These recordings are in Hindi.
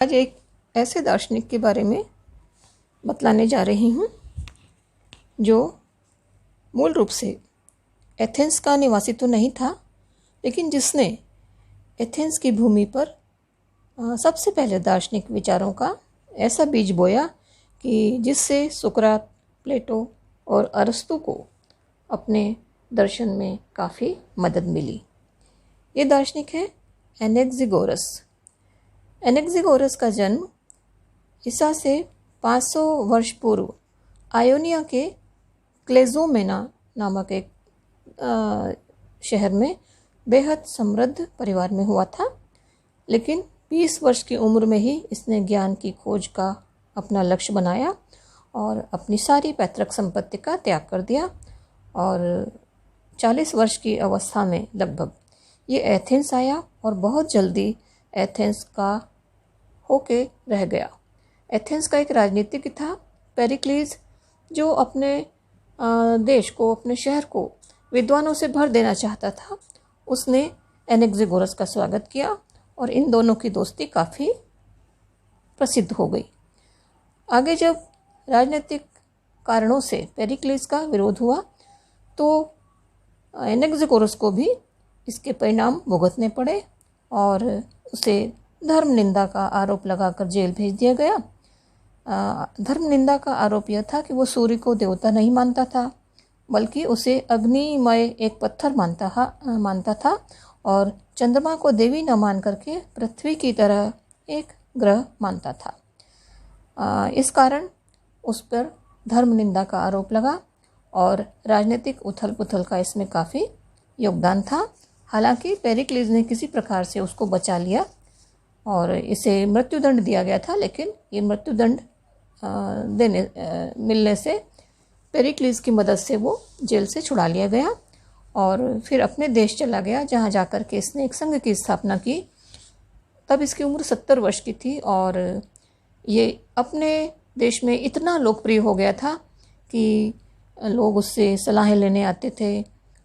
आज एक ऐसे दार्शनिक के बारे में बतलाने जा रही हूँ जो मूल रूप से एथेंस का निवासी तो नहीं था, लेकिन जिसने एथेंस की भूमि पर सबसे पहले दार्शनिक विचारों का ऐसा बीज बोया कि जिससे सुकरात, प्लेटो और अरस्तु को अपने दर्शन में काफ़ी मदद मिली। ये दार्शनिक है एनेक्सिगोरस। एनेक्सिगोरस का जन्म ईसा से 500 वर्ष पूर्व आयोनिया के क्लेजोमेना नामक एक शहर में बेहद समृद्ध परिवार में हुआ था, लेकिन 20 वर्ष की उम्र में ही इसने ज्ञान की खोज का अपना लक्ष्य बनाया और अपनी सारी पैतृक संपत्ति का त्याग कर दिया और 40 वर्ष की अवस्था में लगभग ये एथेंस आया और बहुत जल्दी एथेंस का होके रह गया। एथेंस का एक राजनीतिक था पेरिक्लीज, जो अपने देश को, अपने शहर को विद्वानों से भर देना चाहता था। उसने एनेक्सिगोरस का स्वागत किया और इन दोनों की दोस्ती काफ़ी प्रसिद्ध हो गई। आगे जब राजनीतिक कारणों से पेरिक्लीज का विरोध हुआ तो एनेक्सिगोरस को भी इसके परिणाम भुगतने पड़े और उसे धर्म निंदा का आरोप लगाकर जेल भेज दिया गया। धर्म निंदा का आरोप यह था कि वो सूर्य को देवता नहीं मानता था, बल्कि उसे अग्निमय एक पत्थर मानता था और चंद्रमा को देवी न मान करके पृथ्वी की तरह एक ग्रह मानता था। इस कारण उस पर धर्म निंदा का आरोप लगा और राजनीतिक उथल पुथल का इसमें काफ़ी योगदान था। हालांकि पेरिक्लीज ने किसी प्रकार से उसको बचा लिया और इसे मृत्युदंड दिया गया था, लेकिन ये मृत्युदंड मिलने से पेरिक्लीज की मदद से वो जेल से छुड़ा लिया गया और फिर अपने देश चला गया, जहाँ जाकर के इसने एक संघ की स्थापना की। तब इसकी उम्र 70 वर्ष की थी और ये अपने देश में इतना लोकप्रिय हो गया था कि लोग उससे सलाहें लेने आते थे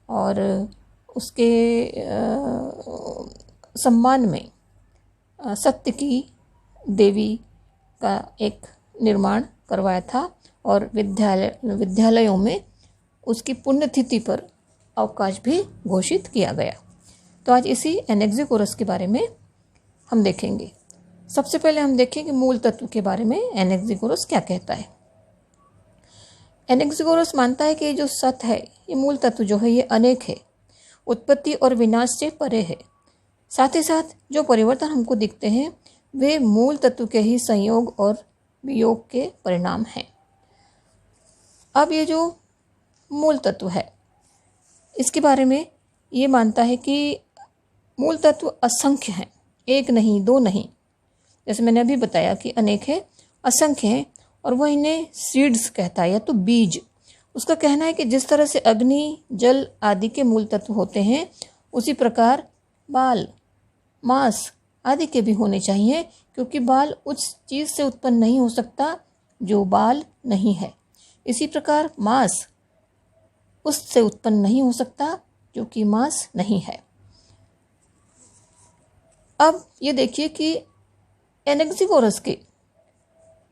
और उसके सम्मान में सत्य की देवी का एक निर्माण करवाया था और विद्यालयों में उसकी पुण्यतिथि पर अवकाश भी घोषित किया गया। तो आज इसी एनेक्सिगोरस के बारे में हम देखेंगे। सबसे पहले हम देखेंगे मूल तत्व के बारे में एनेक्सिगोरस क्या कहता है। एनेक्सिगोरस मानता है कि जो सत्य है, ये मूल तत्व जो है ये अनेक है, उत्पत्ति और विनाश से परे है। साथ ही साथ जो परिवर्तन हमको दिखते हैं वे मूल तत्व के ही संयोग और वियोग के परिणाम हैं। अब ये जो मूल तत्व है इसके बारे में ये मानता है कि मूल तत्व असंख्य हैं, एक नहीं, दो नहीं। जैसे मैंने अभी बताया कि अनेक है, असंख्य हैं और वह इन्हें सीड्स कहता है या तो बीज। उसका कहना है कि जिस तरह से अग्नि, जल आदि के मूल तत्व होते हैं, उसी प्रकार बाल, मांस आदि के भी होने चाहिए, क्योंकि बाल उस चीज़ से उत्पन्न नहीं हो सकता जो बाल नहीं है। इसी प्रकार मांस उससे उत्पन्न नहीं हो सकता जो कि मांस नहीं है। अब ये देखिए कि एनेक्सिगोरस के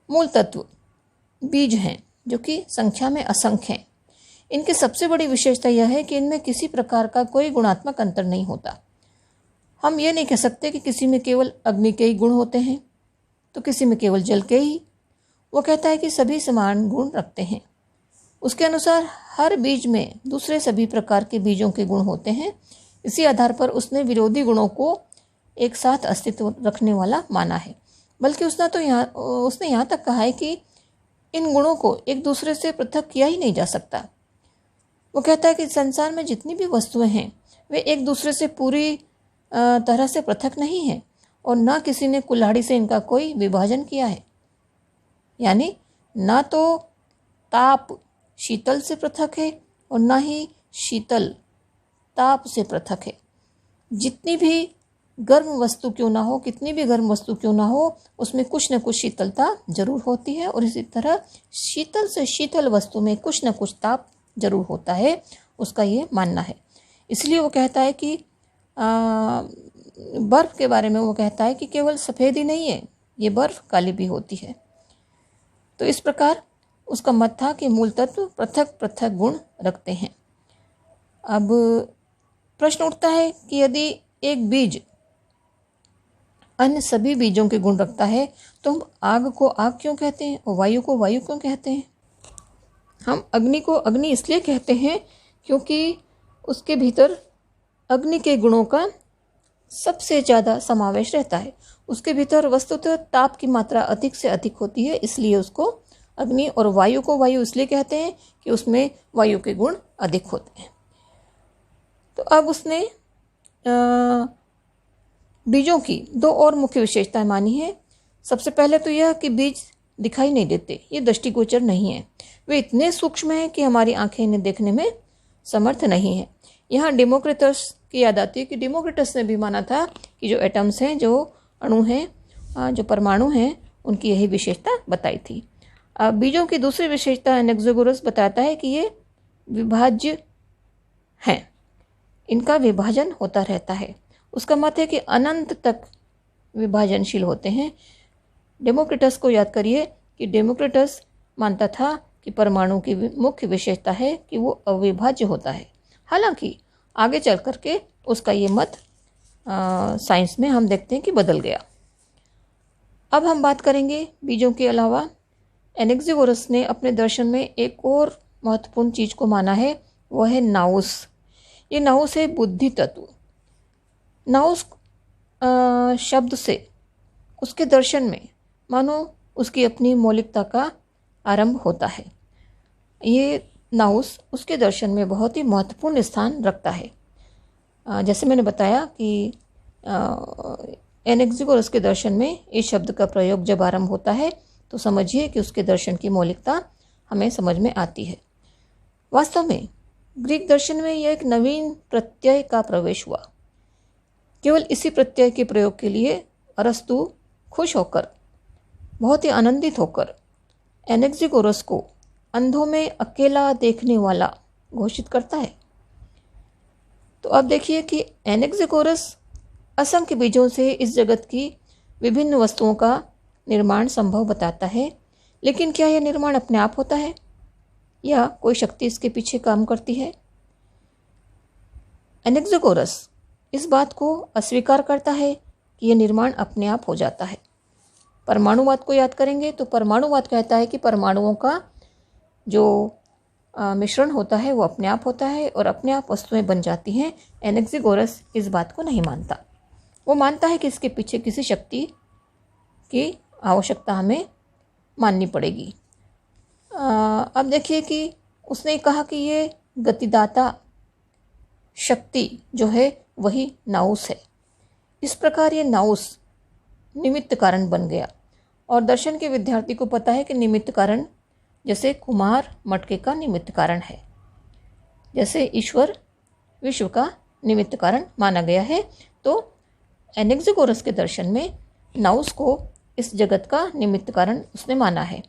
मूल तत्व बीज हैं, जो कि संख्या में असंख्य हैं। इनकी सबसे बड़ी विशेषता यह है कि इनमें किसी प्रकार का कोई गुणात्मक अंतर नहीं होता। हम ये नहीं कह सकते कि किसी में केवल अग्नि के ही गुण होते हैं तो किसी में केवल जल के ही। वो कहता है कि सभी समान गुण रखते हैं। उसके अनुसार हर बीज में दूसरे सभी प्रकार के बीजों के गुण होते हैं। इसी आधार पर उसने विरोधी गुणों को एक साथ अस्तित्व रखने वाला माना है। बल्कि उसने यहाँ तक कहा है कि इन गुणों को एक दूसरे से पृथक किया ही नहीं जा सकता। वो कहता है कि संसार में जितनी भी वस्तुएं हैं वे एक दूसरे से पूरी तरह से पृथक नहीं है और न किसी ने कुल्हाड़ी से इनका कोई विभाजन किया है। यानी ना तो ताप शीतल से पृथक है और ना ही शीतल ताप से पृथक है। जितनी भी गर्म वस्तु क्यों ना हो, कितनी भी गर्म वस्तु क्यों ना हो, उसमें कुछ न कुछ शीतलता जरूर होती है और इसी तरह शीतल से शीतल वस्तु में कुछ न कुछ ताप जरूर होता है, उसका ये मानना है। इसलिए वो कहता है कि बर्फ़ के बारे में वो कहता है कि केवल सफ़ेद ही नहीं है, ये बर्फ काली भी होती है। तो इस प्रकार उसका मत था कि मूल तत्व पृथक पृथक गुण रखते हैं। अब प्रश्न उठता है कि यदि एक बीज अन्य सभी बीजों के गुण रखता है तो हम आग को आग क्यों कहते हैं और वायु को वायु क्यों कहते हैं? हम अग्नि को अग्नि इसलिए कहते हैं क्योंकि उसके भीतर अग्नि के गुणों का सबसे ज़्यादा समावेश रहता है। उसके भीतर वस्तुतः ताप की मात्रा अधिक से अधिक होती है, इसलिए उसको अग्नि, और वायु को वायु इसलिए कहते हैं कि उसमें वायु के गुण अधिक होते हैं। तो अब उसने बीजों की दो और मुख्य विशेषताएं मानी है। सबसे पहले तो यह कि बीज दिखाई नहीं देते, ये दृष्टिगोचर नहीं है, वे इतने सूक्ष्म हैं कि हमारी आंखें इन्हें देखने में समर्थ नहीं है। यहाँ डेमोक्रिटस की याद आती है कि डेमोक्रिटस ने भी माना था कि जो एटम्स हैं, जो अणु हैं, जो परमाणु हैं, उनकी यही विशेषता बताई थी। बीजों की दूसरी विशेषता एनेक्सोगोरस बताता है कि ये विभाज्य हैं, इनका विभाजन होता रहता है। उसका मत है कि अनंत तक विभाजनशील होते हैं। डेमोक्रिटस को याद करिए कि डेमोक्रिटस मानता था कि परमाणु की मुख्य विशेषता है कि वो अविभाज्य होता है। हालांकि आगे चल करके उसका ये मत साइंस में हम देखते हैं कि बदल गया। अब हम बात करेंगे बीजों के अलावा एनेक्सोगोरस ने अपने दर्शन में एक और महत्वपूर्ण चीज़ को माना है, वह है नाउस। ये नाउस है बुद्धि तत्व। नाउस शब्द से उसके दर्शन में मानो उसकी अपनी मौलिकता का आरंभ होता है। ये नाउस उसके दर्शन में बहुत ही महत्वपूर्ण स्थान रखता है। जैसे मैंने बताया कि एनेक्सोगोरस के दर्शन में इस शब्द का प्रयोग जब आरंभ होता है तो समझिए कि उसके दर्शन की मौलिकता हमें समझ में आती है। वास्तव में ग्रीक दर्शन में यह एक नवीन प्रत्यय का प्रवेश हुआ। केवल इसी प्रत्यय के प्रयोग के लिए अरस्तु खुश होकर, बहुत ही आनंदित होकर एनेक्सोगोरस को अंधों में अकेला देखने वाला घोषित करता है। तो अब देखिए कि एनेक्सोगोरस असंख्य बीजों से इस जगत की विभिन्न वस्तुओं का निर्माण संभव बताता है, लेकिन क्या यह निर्माण अपने आप होता है या कोई शक्ति इसके पीछे काम करती है? एनेक्सोगोरस इस बात को अस्वीकार करता है कि यह निर्माण अपने आप हो जाता है। परमाणुवाद को याद करेंगे तो परमाणुवाद कहता है कि परमाणुओं का जो मिश्रण होता है वो अपने आप होता है और अपने आप वस्तुएं बन जाती हैं। एनेक्सोगोरस इस बात को नहीं मानता। वो मानता है कि इसके पीछे किसी शक्ति की आवश्यकता हमें माननी पड़ेगी। अब देखिए कि उसने कहा कि ये गतिदाता शक्ति जो है वही नाउस है। इस प्रकार ये नाउस निमित्त कारण बन गया और दर्शन के विद्यार्थी को पता है कि निमित्त कारण जैसे कुम्हार मटके का निमित्त कारण है, जैसे ईश्वर विश्व का निमित्त कारण माना गया है, तो एनेक्सोगोरस के दर्शन में नाउस को इस जगत का निमित्त कारण उसने माना है।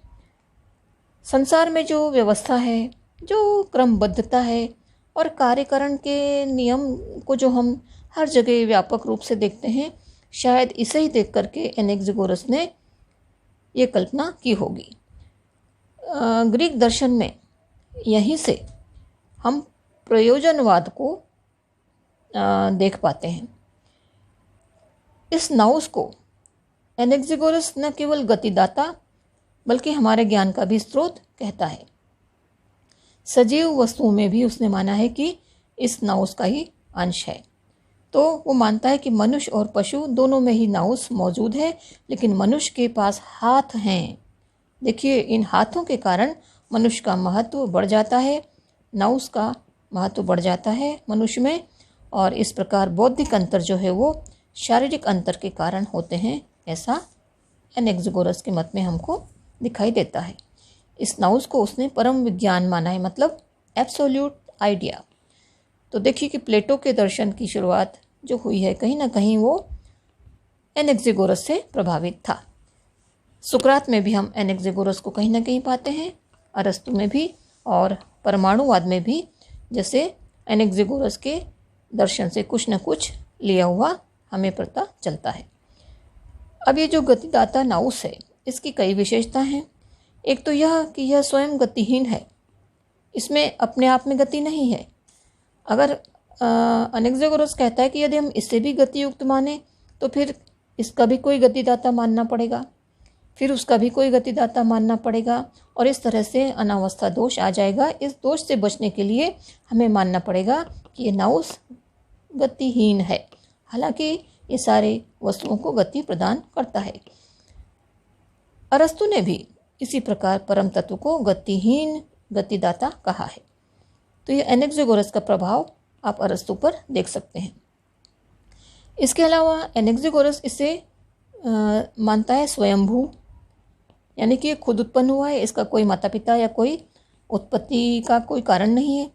संसार में जो व्यवस्था है, जो क्रमबद्धता है और कार्यकरण के नियम को जो हम हर जगह व्यापक रूप से देखते हैं, शायद इसे ही देख करके एनेक्सोगोरस ने ये कल्पना की होगी। ग्रीक दर्शन में यहीं से हम प्रयोजनवाद को देख पाते हैं। इस नाउस को एनेक्सोगोरस न केवल गतिदाता बल्कि हमारे ज्ञान का भी स्रोत कहता है। सजीव वस्तुओं में भी उसने माना है कि इस नाउस का ही अंश है। तो वो मानता है कि मनुष्य और पशु दोनों में ही नाउस मौजूद है, लेकिन मनुष्य के पास हाथ हैं। देखिए, इन हाथों के कारण मनुष्य का महत्व बढ़ जाता है, नाउस का महत्व बढ़ जाता है मनुष्य में, और इस प्रकार बौद्धिक अंतर जो है वो शारीरिक अंतर के कारण होते हैं, ऐसा एनेक्सोगोरस के मत में हमको दिखाई देता है। इस नाउस को उसने परम विज्ञान माना है, मतलब एब्सोल्यूट आइडिया। तो देखिए कि प्लेटो के दर्शन की शुरुआत जो हुई है, कहीं ना कहीं वो एनेक्सोगोरस से प्रभावित था। सुकरात में भी हम एनेक्सोगोरस को कहीं ना कहीं पाते हैं, अरस्तु में भी और परमाणुवाद में भी, जैसे एनेक्सोगोरस के दर्शन से कुछ न कुछ लिया हुआ हमें पता चलता है। अब ये जो गतिदाता नाउस है, इसकी कई विशेषता हैं। एक तो यह कि यह स्वयं गतिहीन है, इसमें अपने आप में गति नहीं है। अगर अनेक्सागोरस कहता है कि यदि हम इसे भी गतियुक्त माने तो फिर इसका भी कोई गतिदाता मानना पड़ेगा, फिर उसका भी कोई गतिदाता मानना पड़ेगा, और इस तरह से अनावस्था दोष आ जाएगा। इस दोष से बचने के लिए हमें मानना पड़ेगा कि ये नाउस गतिहीन है, हालांकि ये सारे वस्तुओं को गति प्रदान करता है। अरस्तु ने भी इसी प्रकार परम तत्व को गतिहीन गतिदाता कहा है। तो ये एनेक्सागोरस का प्रभाव आप अरस्तु पर देख सकते हैं। इसके अलावा एनेक्सागोरस इसे मानता है स्वयंभू, यानी कि ये खुद उत्पन्न हुआ है, इसका कोई माता पिता या कोई उत्पत्ति का कोई कारण नहीं है।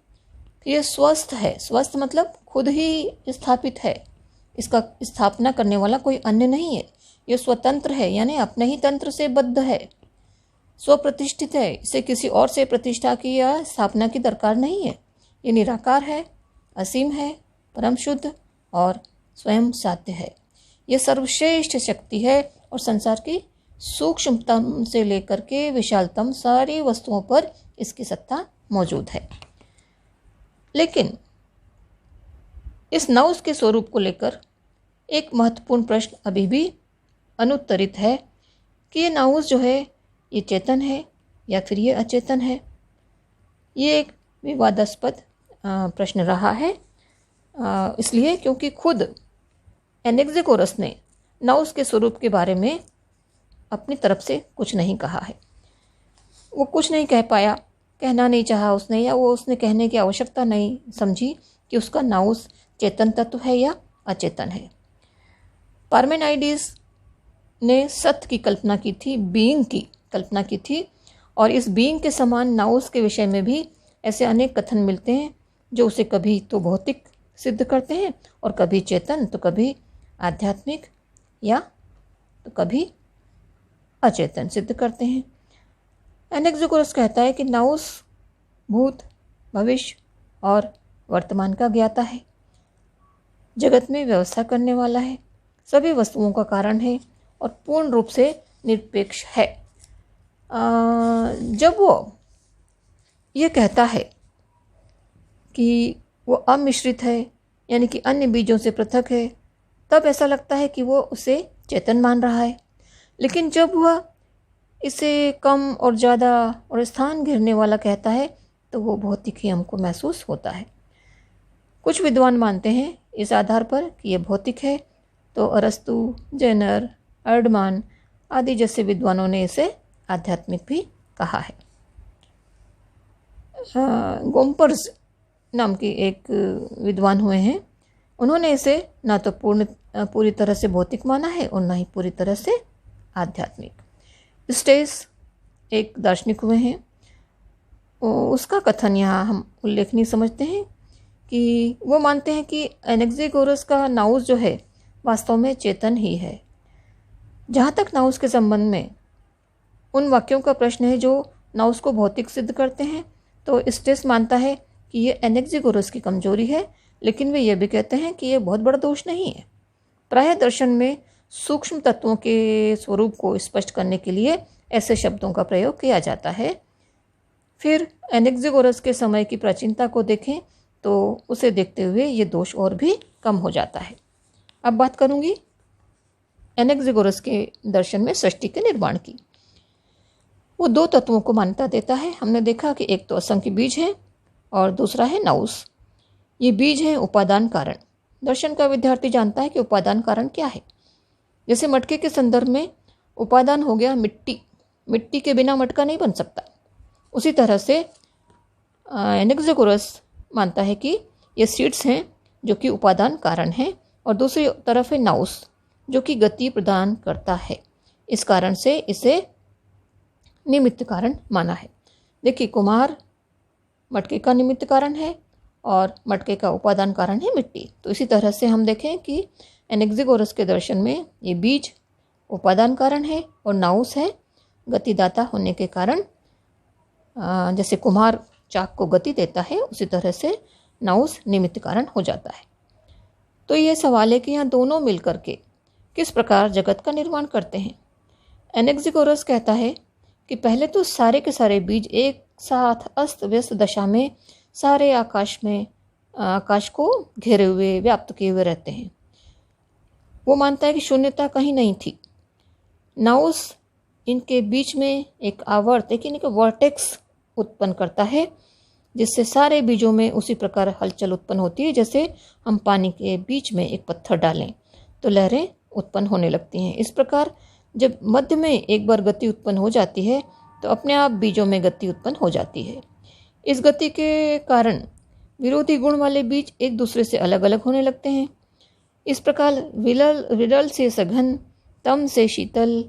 फिर ये स्वस्थ है, स्वस्थ मतलब खुद ही स्थापित है, इसका स्थापना करने वाला कोई अन्य नहीं है। ये स्वतंत्र है, यानी अपने ही तंत्र से बद्ध है, स्वप्रतिष्ठित है, इसे किसी और से प्रतिष्ठा की या स्थापना की दरकार नहीं है। ये निराकार है, असीम है, परम शुद्ध और स्वयं साध्य है। ये सर्वश्रेष्ठ शक्ति है और संसार की सूक्ष्मतम से लेकर के विशालतम सारी वस्तुओं पर इसकी सत्ता मौजूद है। लेकिन इस नाउस के स्वरूप को लेकर एक महत्वपूर्ण प्रश्न अभी भी अनुत्तरित है कि ये नाउस जो है ये चेतन है या फिर ये अचेतन है। ये एक विवादास्पद प्रश्न रहा है, इसलिए क्योंकि खुद एनेक्सागोरस ने नाउस के स्वरूप के बारे में अपनी तरफ से कुछ नहीं कहा है। वो कुछ नहीं कह पाया, कहना नहीं चाहा उसने, या वो उसने कहने की आवश्यकता नहीं समझी कि उसका नाउस चेतन तत्व है या अचेतन है। पार्मेनाइडिस ने सत्य की कल्पना की थी, बीइंग की कल्पना की थी, और इस बीइंग के समान नाउस के विषय में भी ऐसे अनेक कथन मिलते हैं जो उसे कभी तो भौतिक सिद्ध करते हैं और कभी चेतन, तो कभी आध्यात्मिक, या तो कभी अचेतन सिद्ध करते हैं। एनेक्सागोरस कहता है कि नाउस भूत, भविष्य और वर्तमान का ज्ञाता है, जगत में व्यवस्था करने वाला है, सभी वस्तुओं का कारण है और पूर्ण रूप से निरपेक्ष है। जब वो ये कहता है कि वो अमिश्रित है, यानी कि अन्य बीजों से पृथक है, तब ऐसा लगता है कि वो उसे चेतन मान रहा है। लेकिन जब वह इसे कम और ज़्यादा और स्थान घेरने वाला कहता है तो वो भौतिक ही हमको महसूस होता है। कुछ विद्वान मानते हैं इस आधार पर कि ये भौतिक है, तो अरस्तु, जेनर, अर्डमान आदि जैसे विद्वानों ने इसे आध्यात्मिक भी कहा है। गोम्पर्स नाम की एक विद्वान हुए हैं, उन्होंने इसे ना तो पूरी तरह से भौतिक माना है और ना ही पूरी तरह से आध्यात्मिक। स्टेस एक दार्शनिक हुए हैं, उसका कथन यहाँ हम उल्लेखनीय समझते हैं कि वो मानते हैं कि एनेक्सागोरस का नाउस जो है वास्तव में चेतन ही है। जहाँ तक नाउस के संबंध में उन वाक्यों का प्रश्न है जो नाउस को भौतिक सिद्ध करते हैं, तो स्टेस मानता है कि ये एनेक्सागोरस की कमजोरी है, लेकिन वे ये भी कहते हैं कि ये बहुत बड़ा दोष नहीं है। प्रायः दर्शन में सूक्ष्म तत्वों के स्वरूप को स्पष्ट करने के लिए ऐसे शब्दों का प्रयोग किया जाता है। फिर एनेक्सागोरस के समय की प्राचीनता को देखें तो उसे देखते हुए ये दोष और भी कम हो जाता है। अब बात करूंगी एनेक्सागोरस के दर्शन में सृष्टि के निर्माण की। वो दो तत्वों को मान्यता देता है। हमने देखा कि एक तो असंख्य बीज है और दूसरा है नाउस। ये बीज है उपादान कारण। दर्शन का विद्यार्थी जानता है कि उपादान कारण क्या है। जैसे मटके के संदर्भ में उपादान हो गया मिट्टी, मिट्टी के बिना मटका नहीं बन सकता। उसी तरह से एनेक्सागोरस मानता है कि ये सीड्स हैं जो कि उपादान कारण हैं, और दूसरी तरफ है नाउस जो कि गति प्रदान करता है। इस कारण से इसे निमित्त कारण माना है। देखिए, कुम्हार मटके का निमित्त कारण है और मटके का उपादान कारण है मिट्टी। तो इसी तरह से हम देखें कि एनेक्सागोरस के दर्शन में ये बीज उपादान कारण है और नाउस है गतिदाता होने के कारण। जैसे कुम्हार चाक को गति देता है, उसी तरह से नाउस निमित्त कारण हो जाता है। तो ये सवाल है कि यहाँ दोनों मिलकर के किस प्रकार जगत का निर्माण करते हैं। एनेक्सिगोरस कहता है कि पहले तो सारे के सारे बीज एक साथ अस्त व्यस्त दशा में सारे आकाश को घेरे हुए व्याप्त किए हुए रहते हैं। वो मानता है कि शून्यता कहीं नहीं थी। नाउस इनके बीच में एक आवर्त एक वर्टेक्स उत्पन्न करता है, जिससे सारे बीजों में उसी प्रकार हलचल उत्पन्न होती है जैसे हम पानी के बीच में एक पत्थर डालें तो लहरें उत्पन्न होने लगती हैं। इस प्रकार जब मध्य में एक बार गति उत्पन्न हो जाती है तो अपने आप बीजों में गति उत्पन्न हो जाती है। इस गति के कारण विरोधी गुण वाले बीज एक दूसरे से अलग अलग होने लगते हैं। इस प्रकार विरल से सघन, तम से शीतल,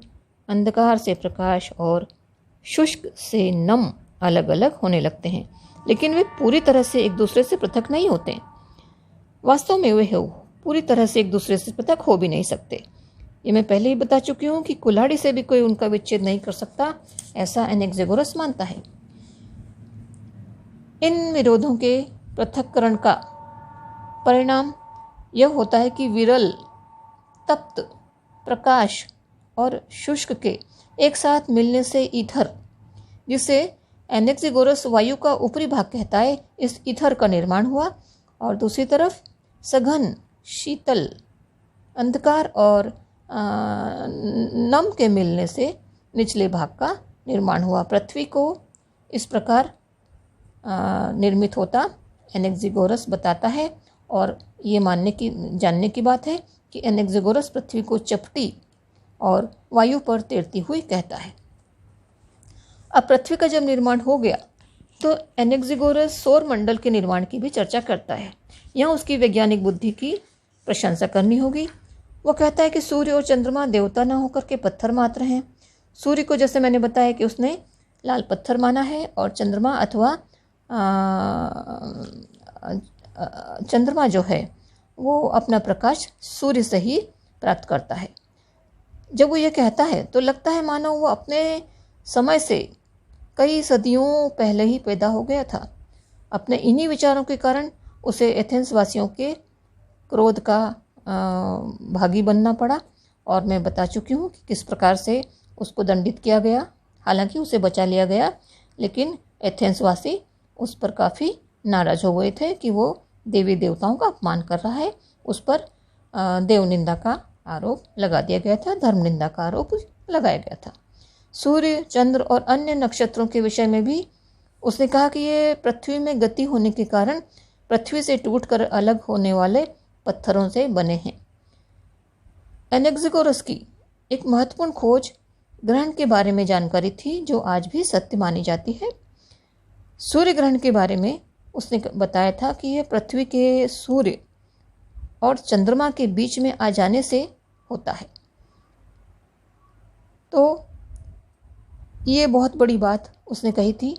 अंधकार से प्रकाश और शुष्क से नम अलग अलग होने लगते हैं, लेकिन वे पूरी तरह से एक दूसरे से पृथक नहीं होते। वास्तव में वे पूरी तरह से एक दूसरे से पृथक हो भी नहीं सकते। ये मैं पहले ही बता चुकी हूँ कि कुल्हाड़ी से भी कोई उनका विच्छेद नहीं कर सकता, ऐसा एनेक्सिगोरस मानता है। इन विरोधों के पृथक्करण का परिणाम यह होता है कि विरल, तप्त, प्रकाश और शुष्क के एक साथ मिलने से ईथर, जिसे एनेक्सिगोरस वायु का ऊपरी भाग कहता है, इस ईथर का निर्माण हुआ। और दूसरी तरफ सघन, शीतल, अंधकार और नम के मिलने से निचले भाग का निर्माण हुआ। पृथ्वी को इस प्रकार निर्मित होता एनेक्सिगोरस बताता है। और ये जानने की बात है कि एनेक्सिगोरस पृथ्वी को चपटी और वायु पर तैरती हुई कहता है। अब पृथ्वी का जब निर्माण हो गया तो एनेक्सिगोरस सौर मंडल के निर्माण की भी चर्चा करता है। यहाँ उसकी वैज्ञानिक बुद्धि की प्रशंसा करनी होगी। वो कहता है कि सूर्य और चंद्रमा देवता न होकर के पत्थर मात्र हैं। सूर्य को जैसे मैंने बताया कि उसने लाल पत्थर माना है, और चंद्रमा जो है वो अपना प्रकाश सूर्य से ही प्राप्त करता है। जब वो ये कहता है तो लगता है मानो वो अपने समय से कई सदियों पहले ही पैदा हो गया था। अपने इन्हीं विचारों के कारण उसे एथेंस वासियों के क्रोध का भागी बनना पड़ा, और मैं बता चुकी हूँ कि किस प्रकार से उसको दंडित किया गया। हालांकि उसे बचा लिया गया, लेकिन एथेंस वासी उस पर काफ़ी नाराज हो गए थे कि वो देवी देवताओं का अपमान कर रहा है। उस पर देव निंदा का आरोप लगा दिया गया था, धर्म निंदा का आरोप लगाया गया था। सूर्य, चंद्र और अन्य नक्षत्रों के विषय में भी उसने कहा कि ये पृथ्वी में गति होने के कारण पृथ्वी से टूटकर अलग होने वाले पत्थरों से बने हैं। एनेक्सिगोरस की एक महत्वपूर्ण खोज ग्रहण के बारे में जानकारी थी, जो आज भी सत्य मानी जाती है। सूर्य ग्रहण के बारे में उसने बताया था कि यह पृथ्वी के सूर्य और चंद्रमा के बीच में आ जाने से होता है। तो ये बहुत बड़ी बात उसने कही थी,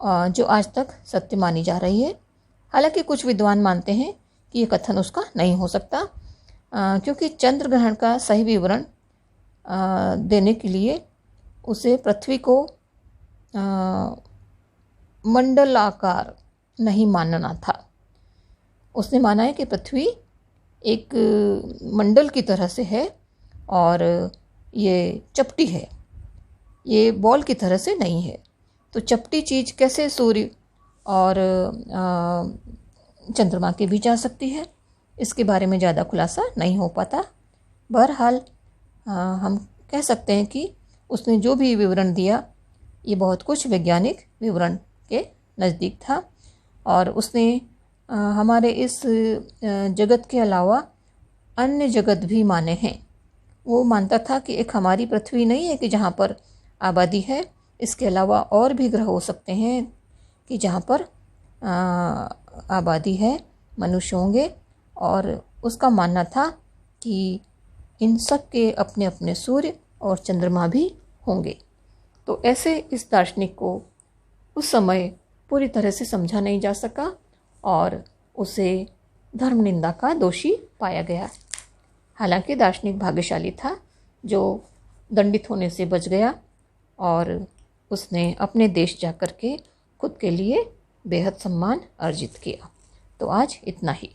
जो आज तक सत्य मानी जा रही है। हालांकि कुछ विद्वान मानते हैं कि ये कथन उसका नहीं हो सकता, क्योंकि चंद्र ग्रहण का सही विवरण देने के लिए उसे पृथ्वी को मंडलाकार नहीं मानना था। उसने माना है कि पृथ्वी एक मंडल की तरह से है और ये चपटी है, ये बॉल की तरह से नहीं है। तो चपटी चीज़ कैसे सूर्य और चंद्रमा के बीच आ सकती है, इसके बारे में ज़्यादा खुलासा नहीं हो पाता। बहरहाल हम कह सकते हैं कि उसने जो भी विवरण दिया ये बहुत कुछ वैज्ञानिक विवरण के नज़दीक था, और उसने हमारे इस जगत के अलावा अन्य जगत भी माने हैं। वो मानता था कि एक हमारी पृथ्वी नहीं है कि जहाँ पर आबादी है, इसके अलावा और भी ग्रह हो सकते हैं कि जहाँ पर आबादी है, मनुष्य होंगे। और उसका मानना था कि इन सब के अपने अपने सूर्य और चंद्रमा भी होंगे। तो ऐसे इस दार्शनिक को उस समय पूरी तरह से समझा नहीं जा सका और उसे धर्म निंदा का दोषी पाया गया। हालांकि दार्शनिक भाग्यशाली था जो दंडित होने से बच गया और उसने अपने देश जाकर के खुद के लिए बेहद सम्मान अर्जित किया। तो आज इतना ही।